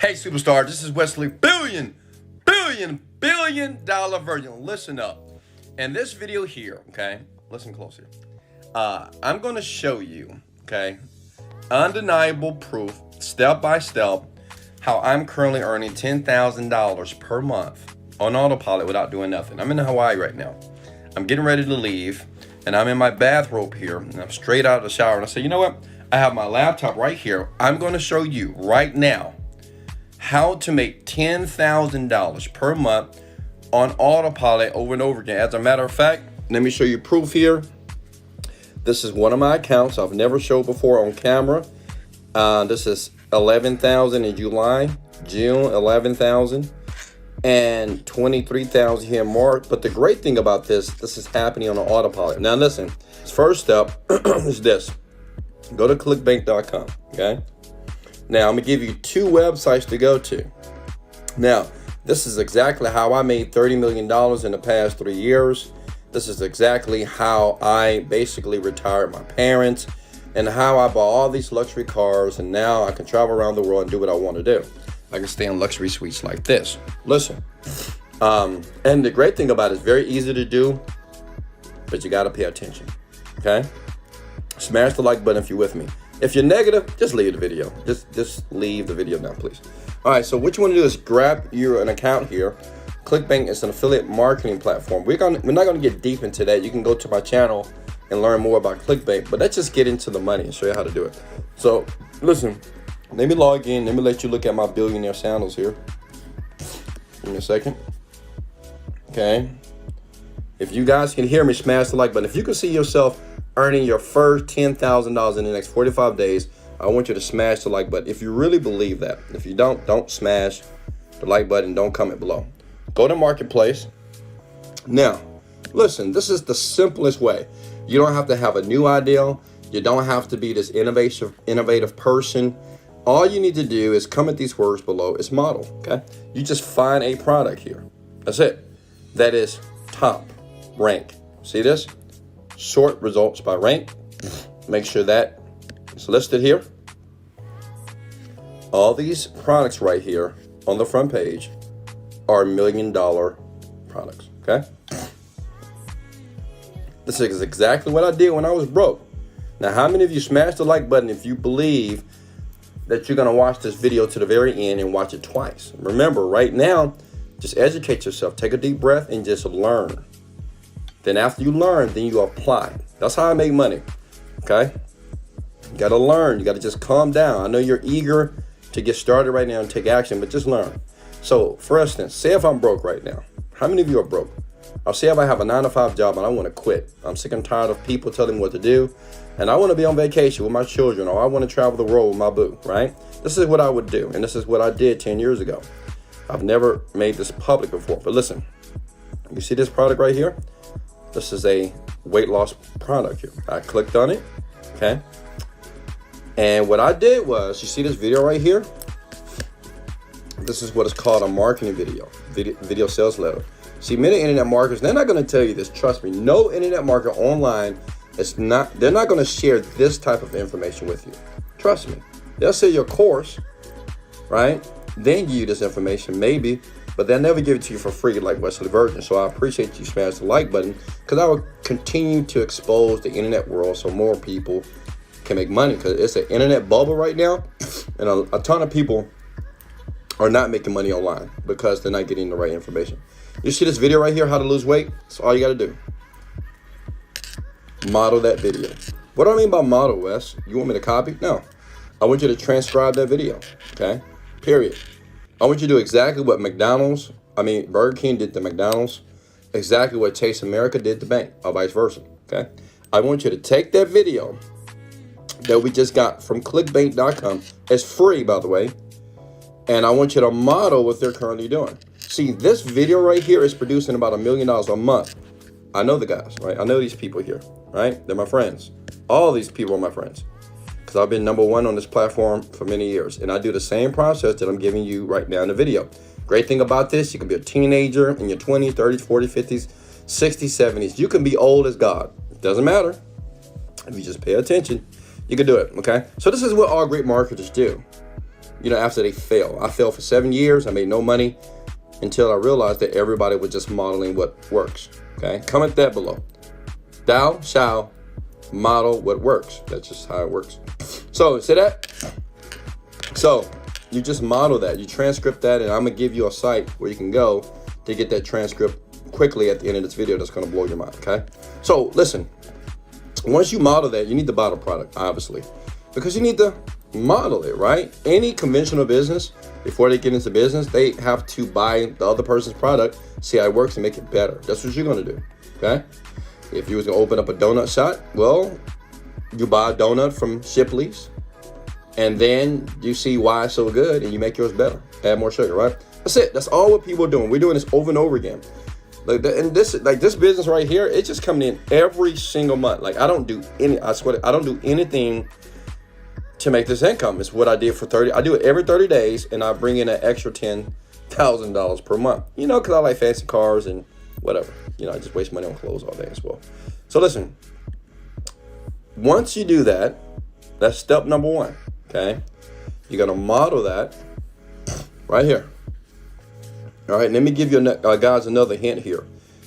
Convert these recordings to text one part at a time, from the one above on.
Hey, superstar, this is Wesley, billion dollar virgin. Listen up. In this video here, okay, listen closer. I'm going to show you, okay, undeniable proof, step by step, how I'm currently earning $10,000 per month on autopilot without doing nothing. I'm in Hawaii right now. I'm getting ready to leave, and I'm in my bathrobe here, and I'm straight out of the shower. And I say, you know what? I have my laptop right here. I'm going to show you right now how to make $10,000 per month on autopilot over and over again. As a matter of fact, let me show you proof here. This is one of my accounts I've never showed before on camera. This is 11,000 in July, June 11,000, and 23,000 here in March. But the great thing about this is happening on an autopilot. Now listen, first step is this. Go to clickbank.com, okay? Now, I'm going to give you two websites to go to. Now, this is exactly how I made $30 million in the past 3 years. This is exactly how I basically retired my parents and how I bought all these luxury cars, and now I can travel around the world and do what I want to do. I can stay in luxury suites like this. Listen, and the great thing about it is very easy to do, but you got to pay attention, okay? Smash the like button if you're with me. If you're negative, just leave the video. Just leave the video now, please. All right, so what you want to do is grab an account here. ClickBank is an affiliate marketing platform. We're not going to get deep into that. You can go to my channel and learn more about ClickBank, but let's just get into the money and show you how to do it. So listen, let me log in. Let me let you look at my billionaire sandals here. Give me a second. Okay. If you guys can hear me, smash the like button. If you can see yourself earning your first $10,000 in the next 45 days, I want you to smash the like button. If you really believe that. If you don't smash the like button. Don't comment below. Go to Marketplace. Now, listen, this is the simplest way. You don't have to have a new idea. You don't have to be this innovative person. All you need to do is comment these words below. It's model, okay? You just find a product here. That's it. That is top rank. See this? Sort results by rank. Make sure that it's listed here. All these products right here on the front page are $1 million products, okay? This is exactly what I did when I was broke. Now, how many of you smash the like button if you believe that you're gonna watch this video to the very end and watch it twice? Remember, right now, just educate yourself. Take a deep breath and just learn. Then after you learn, then you apply. That's how I make money, okay? You gotta learn. You gotta just calm down. I know you're eager to get started right now and take action, but just learn. So, for instance, say if I'm broke right now. How many of you are broke? Or say if I have a 9-to-5 job and I want to quit. I'm sick and tired of people telling me what to do, and I want to be on vacation with my children, or I want to travel the world with my boo, right? This is what I would do, and this is what I did 10 years ago. I've never made this public before, but listen. You see this product right here? This is a weight loss product here. I clicked on it, okay? And what I did was, you see this video right here? This is what is called a marketing video sales letter. See, many internet marketers, they're not going to tell you this. Trust me, no internet marketer online they're not going to share this type of information with you. Trust me. They'll sell your course, right? Then give you this information, maybe, but they'll never give it to you for free like Wesley Virgin. So I appreciate you smash the like button, because I will continue to expose the internet world so more people can make money, because it's an internet bubble right now, and a ton of people are not making money online because they're not getting the right information. You see this video right here, how to lose weight? That's all you got to do. Model that video. What do I mean by model, Wes? You want me to copy? No. I want you to transcribe that video, okay? Period. I want you to do exactly what Burger King did to McDonald's, exactly what Taste America did to Bank, or vice versa, okay? I want you to take that video that we just got from clickbank.com. It's free, by the way. And I want you to model what they're currently doing. See, this video right here is producing about $1 million a month. I know the guys, right? I know these people here, right? They're my friends. All these people are my friends, because I've been #1 on this platform for many years. And I do the same process that I'm giving you right now in the video. Great thing about this, you can be a teenager in your 20s, 30s, 40s, 50s, 60s, 70s. You can be old as God. It doesn't matter. If you just pay attention, you can do it, okay? So this is what all great marketers do. after they fail. I failed for 7 years. I made no money until I realized that everybody was just modeling what works. Okay, comment that below. Thou shalt model what works. That's just how it works. So, see that? So, you just model that. You transcript that, and I'm going to give you a site where you can go to get that transcript quickly at the end of this video. That's going to blow your mind, okay? So, listen. Once you model that, you need to buy the product, obviously, because you need to model it, right? Any conventional business, before they get into business, they have to buy the other person's product, see how it works, and make it better. That's what you're going to do, okay? If you was going to open up a donut shop, well, you buy a donut from Shipley's, and then you see why it's so good, and you make yours better. Add more sugar, right? That's it. That's all what people are doing. We're doing this over and over again. This business right here, it's just coming in every single month. Like, I swear, I don't do anything to make this income. It's what I did for 30. I do it every 30 days, and I bring in an extra $10,000 per month. Because I like fancy cars and whatever. I just waste money on clothes all day as well. So listen, once you do that, that's step number one, okay? You're going to model that right here. All right, let me give you guys another hint here.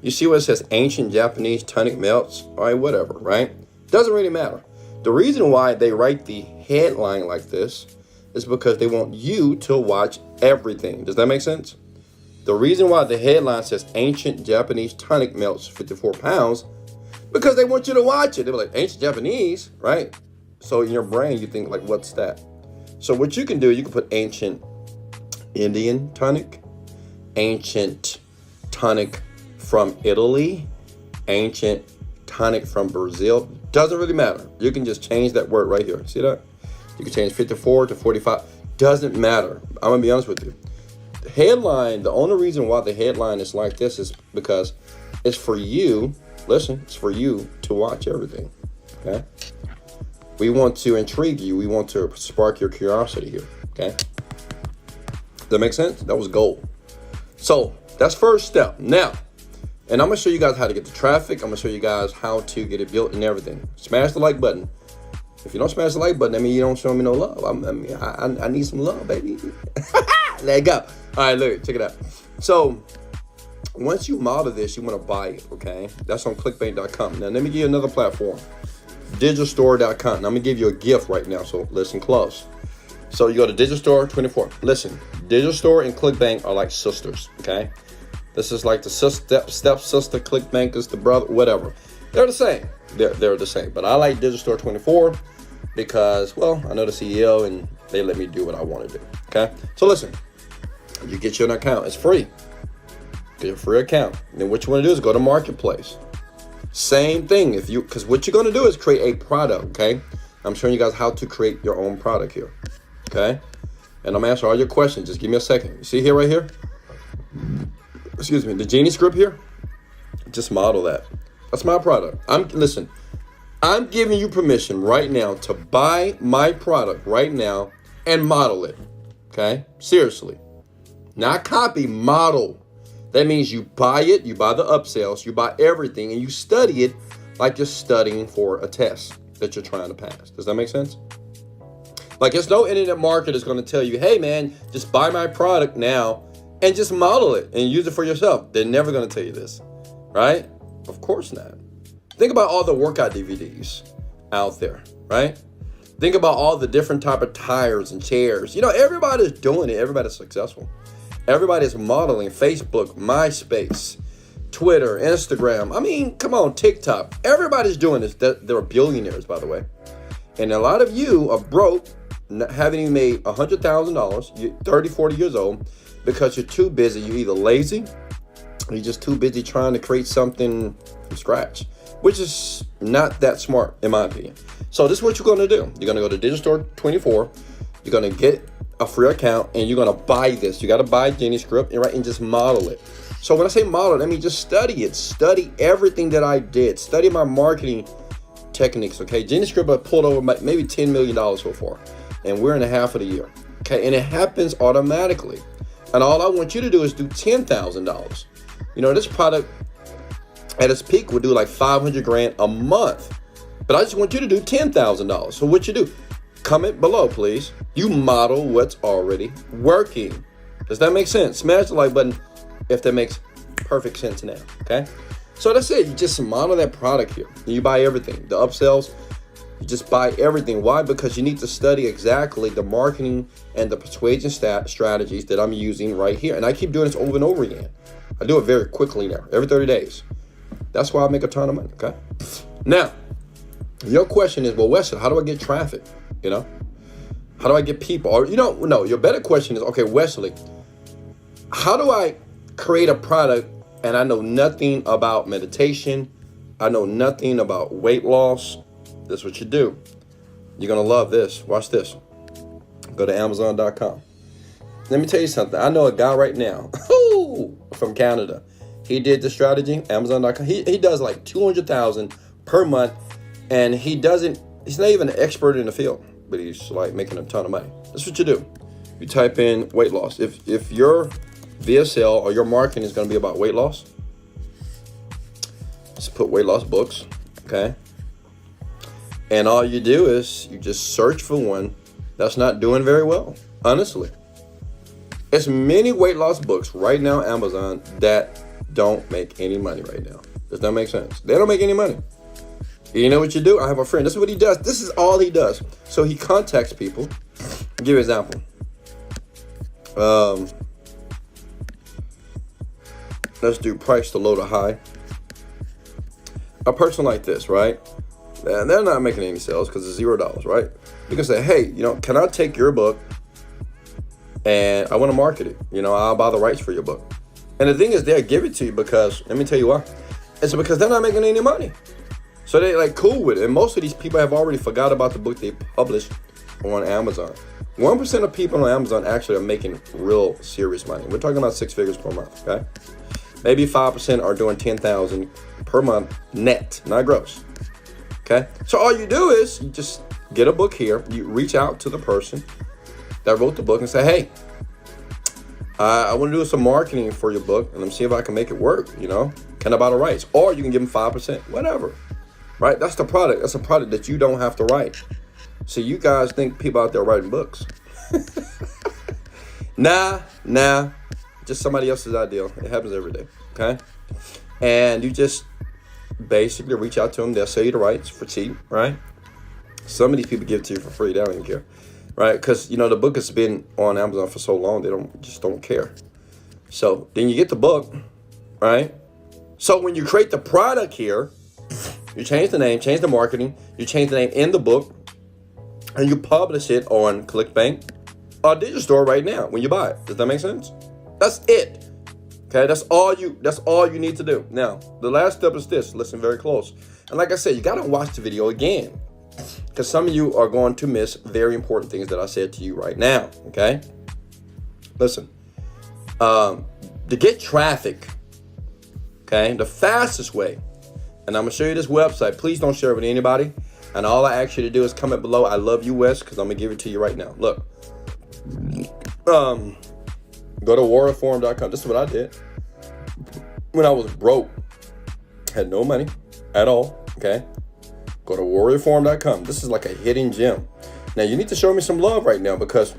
You see what it says, ancient Japanese tonic melts? All right, whatever, right? Doesn't really matter. The reason why they write the headline like this is because they want you to watch everything. Does that make sense? The reason why the headline says ancient Japanese tonic melts 54 pounds, because they want you to watch it. They're like, ancient Japanese, right? So in your brain, you think like, what's that? So what you can do, you can put ancient Indian tonic, ancient tonic from Italy, ancient tonic from Brazil. Doesn't really matter. You can just change that word right here. See that? You can change 54 to 45. Doesn't matter. I'm going to be honest with you. The headline, the only reason why the headline is like this is because it's for you. Listen, it's for you to watch everything. Okay? We want to intrigue you. We want to spark your curiosity here. Okay? Does that make sense? That was gold. So that's first step. Now, and I'm going to show you guys how to get the traffic. I'm going to show you guys how to get it built and everything. Smash the like button. If you don't smash the like button, I mean, you don't show me no love. I need some love, baby. Let it go. All right, look, check it out. So once you model this, you want to buy it, okay? That's on clickbank.com. Now, let me give you another platform, digitalstore.com. Now, I'm going to give you a gift right now, so listen close. So you go to Digital Store 24. Listen, Digital Store and ClickBank are like sisters, okay? This is like the step sister. ClickBank is the brother, whatever. They're the same. They're the same. But I like Digital Store 24 because, well, I know the CEO and they let me do what I want to do, okay? So listen, you get your account. It's free. Get a free account. And then what you want to do is go to Marketplace. Same thing. Because what you're going to do is create a product, okay? I'm showing you guys how to create your own product here. Okay, and I'm gonna answer all your questions. Just give me a second. You see here, right here? Excuse me, the Genie script here. Just model that. That's my product. Listen. I'm giving you permission right now to buy my product right now and model it. Okay, seriously, not copy, model. That means you buy it, you buy the upsells, you buy everything, and you study it like you're studying for a test that you're trying to pass. Does that make sense? Like, there's no internet marketer that's going to tell you, hey, man, just buy my product now and just model it and use it for yourself. They're never going to tell you this, right? Of course not. Think about all the workout DVDs out there, right? Think about all the different type of tires and chairs. Everybody's doing it. Everybody's successful. Everybody's modeling. Facebook, MySpace, Twitter, Instagram. I mean, come on, TikTok. Everybody's doing this. They're billionaires, by the way. And a lot of you are broke, haven't even made $100,000. You're 30, 40 years old because you're too busy. You're either lazy or you're just too busy trying to create something from scratch, which is not that smart, in my opinion. So this is what you're going to do. You're going to go to Digital Store 24. You're going to get a free account, and you're going to buy this. You got to buy Genie script and just model it. So when I say model, I mean just study it. Study everything that I did. Study my marketing techniques, okay? Genie script I pulled over maybe $10 million so far, and we're in a half of the year, okay? And it happens automatically. And all I want you to do is do $10,000. This product at its peak would do like $500,000 a month, but I just want you to do $10,000. So what you do, comment below, please. You model what's already working. Does that make sense? Smash the like button if that makes perfect sense now, okay? So that's it. You just model that product here. You buy everything. The upsells, you just buy everything. Why? Because you need to study exactly the marketing and the persuasion strategies that I'm using right here. And I keep doing this over and over again. I do it very quickly now, every 30 days. That's why I make a ton of money, okay? Now, your question is, well, Wesley, how do I get traffic? You know, how do I get people? Or, you know, no, your better question is, okay, Wesley, how do I create a product and I know nothing about meditation? I know nothing about weight loss. This is what you do. You're going to love this. Watch this. Go to Amazon.com. Let me tell you something. I know a guy right now from Canada. He did the strategy, Amazon.com. He does like 200,000 per month. And he's not even an expert in the field, but he's like making a ton of money. That's what you do. You type in weight loss. If your VSL or your marketing is going to be about weight loss, just put weight loss books, okay? And all you do is you just search for one that's not doing very well, honestly. There's many weight loss books right now on Amazon that don't make any money right now. Does that make sense? They don't make any money. You know what you do? I have a friend. This is what he does. This is all he does. So he contacts people. I'll give you an example. Let's do price to low to high. A person like this, right? And they're not making any sales because it's $0, right? You can say, hey, you know, can I take your book and I want to market it? You know, I'll buy the rights for your book. And the thing is, they'll give it to you because, let me tell you why. It's because they're not making any money. So they're like cool with it. And most of these people have already forgot about the book they published on Amazon. 1% of people on Amazon actually are making real serious money. We're talking about 6 figures per month, okay? Maybe 5% are doing 10,000 per month net, not gross. Okay? So all you do is you just get a book here. You reach out to the person that wrote the book and say, hey, I want to do some marketing for your book and let me see if I can make it work, you know? Can I buy the rights? Or you can give them 5%, whatever. Right? That's the product. That's a product that you don't have to write. So you guys think people out there writing books. Nah. Just somebody else's idea. It happens every day. Okay? And you just basically reach out to them. They'll sell you the rights for cheap, right? Some of these people give it to you for free. They don't even care. Right? Because, you know, the book has been on Amazon for so long, they just don't care. So then you get the book, right? So when you create the product here, you change the name, change the marketing, you change the name in the book, and you publish it on ClickBank or digital store right now when you buy it. Does that make sense? That's it. Okay, that's all you need to do. Now, the last step is this. Listen very close. And like I said, you got to watch the video again because some of you are going to miss very important things that I said to you right now. Okay? Listen, to get traffic, okay, the fastest way, and I'm going to show you this website. Please don't share it with anybody. And all I ask you to do is comment below. I love you, Wes, because I'm going to give it to you right now. Look. Go to warriorforum.com. This is what I did. When I was broke. Had no money at all. Okay. Go to warriorforum.com. This is like a hidden gem. Now, you need to show me some love right now because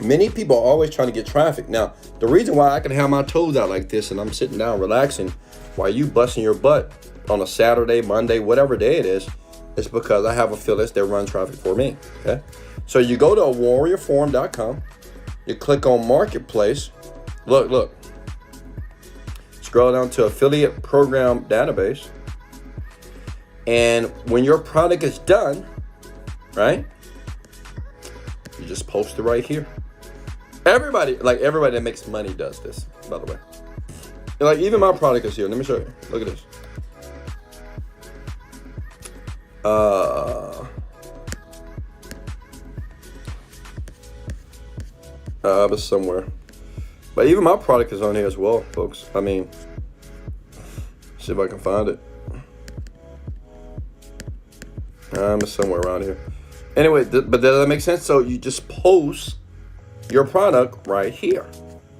many people are always trying to get traffic. Now, the reason why I can have my toes out like this and I'm sitting down relaxing while you busting your butt on a Saturday, Monday, whatever day it is because I have affiliates that run traffic for me, okay? So you go to warriorforum.com, you click on Marketplace, look. Scroll down to Affiliate Program Database, and when your product is done, right, you just post it right here. Everybody that makes money does this, by the way. Like, even my product is here. Let me show you. Look at this. It's somewhere. But even my product is on here as well, folks. I mean, see if I can find it. It's somewhere around here. Anyway, but does that make sense? So you just post your product right here,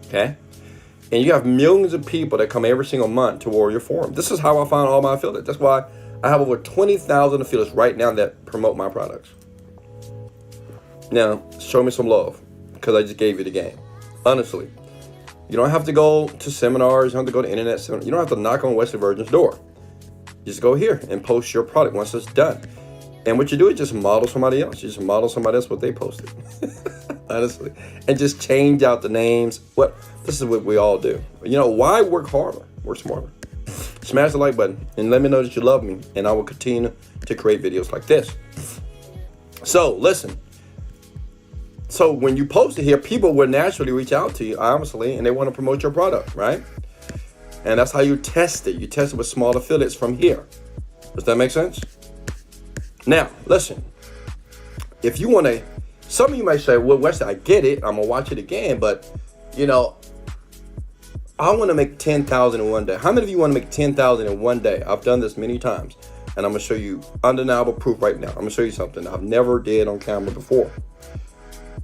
okay? And you have millions of people that come every single month to Warrior Forum. This is how I find all my affiliates. That's why I have over 20,000 affiliates right now that promote my products. Now, show me some love, because I just gave you the game. Honestly, you don't have to go to seminars. You don't have to go to internet seminars. You don't have to knock on Wesley Virgin's door. Just go here and post your product once it's done. And what you do is just model somebody else. You just model somebody else what they posted. Honestly. And just change out the names. This is what we all do. You know, why work harder? Work smarter. Smash the like button and let me know that you love me, and I will continue to create videos like this. So listen. So when you post it here, people will naturally reach out to you, obviously, and they want to promote your product, right? And that's how you test it. You test it with small affiliates from here. Does that make sense? Now, listen. If you want to, some of you might say, well, Wesley, I get it. I'm going to watch it again. But, you know, I want to make 10,000 in one day. How many of you want to make 10,000 in one day? I've done this many times. And I'm going to show you undeniable proof right now. I'm going to show you something I've never did on camera before.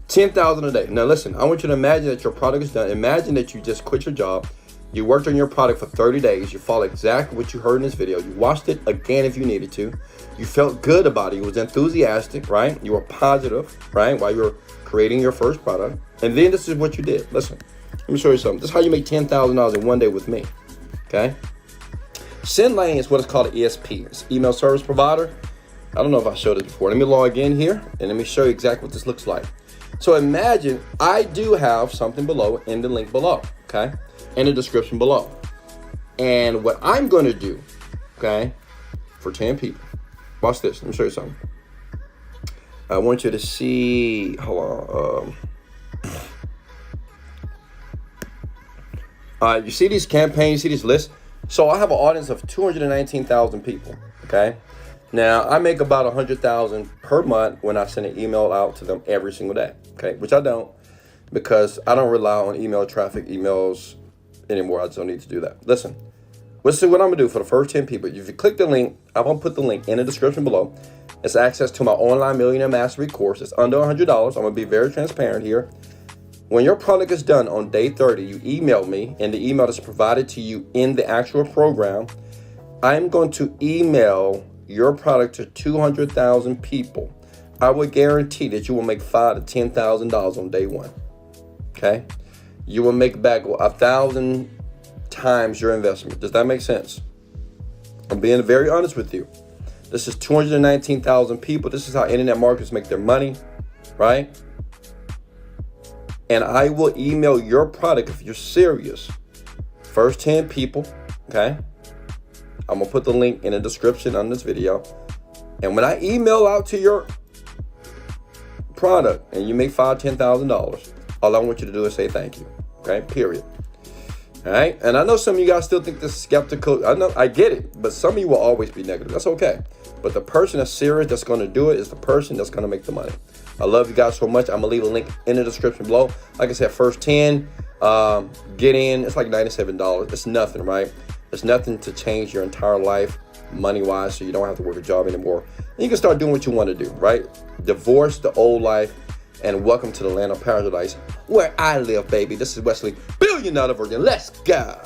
10,000 a day. Now, listen, I want you to imagine that your product is done. Imagine that you just quit your job. You worked on your product for 30 days. You followed exactly what you heard in this video. You watched it again if you needed to. You felt good about it. You was enthusiastic, right? You were positive, right? While you were creating your first product. And then this is what you did. Listen, let me show you something. This is how you make $10,000 in one day with me, okay? SendLane is what is called an ESP. It's email service provider. I don't know if I showed it before. Let me log in here and let me show you exactly what this looks like. So imagine I do have something below in the link below, okay? In the description below. And what I'm going to do, okay, for 10 people. Watch this. Let me show you something. I want you to see, hold on. You see these campaigns, you see these lists? So I have an audience of 219,000 people, okay? Now, I make about 100,000 per month when I send an email out to them every single day, okay? Which I don't, because I don't rely on email traffic, emails anymore. I just don't need to do that. Listen, let's see what I'm gonna do for the first 10 people. If you click the link, I'm gonna put the link in the description below. It's access to my online Millionaire Mastery course. It's under $100. I'm gonna be very transparent here. When your product is done on day 30, you email me, and the email is provided to you in the actual program. I'm going to email your product to 200,000 people. I will guarantee that you will make $5,000 to $10,000 on day one. Okay? You will make back 1,000 times your investment. Does that make sense? I'm being very honest with you. This is 219,000 people. This is how internet marketers make their money, right? And I will email your product if you're serious. First 10 people, okay? I'm gonna put the link in the description on this video. And when I email out to your product and you make $5,000, $10,000, all I want you to do is say thank you, okay? Period. All right? And I know some of you guys still think this is skeptical. I know, I get it, but some of you will always be negative. That's okay. But the person that's serious that's gonna do it is the person that's gonna make the money. I love you guys so much. I'm gonna leave a link in the description below. Like I said, first 10, get in. It's like $97. It's nothing, right? It's nothing to change your entire life money-wise, so you don't have to work a job anymore. And you can start doing what you want to do, right? Divorce the old life and welcome to the land of paradise where I live, baby. This is Wesley, $1 billion virgin. Let's go.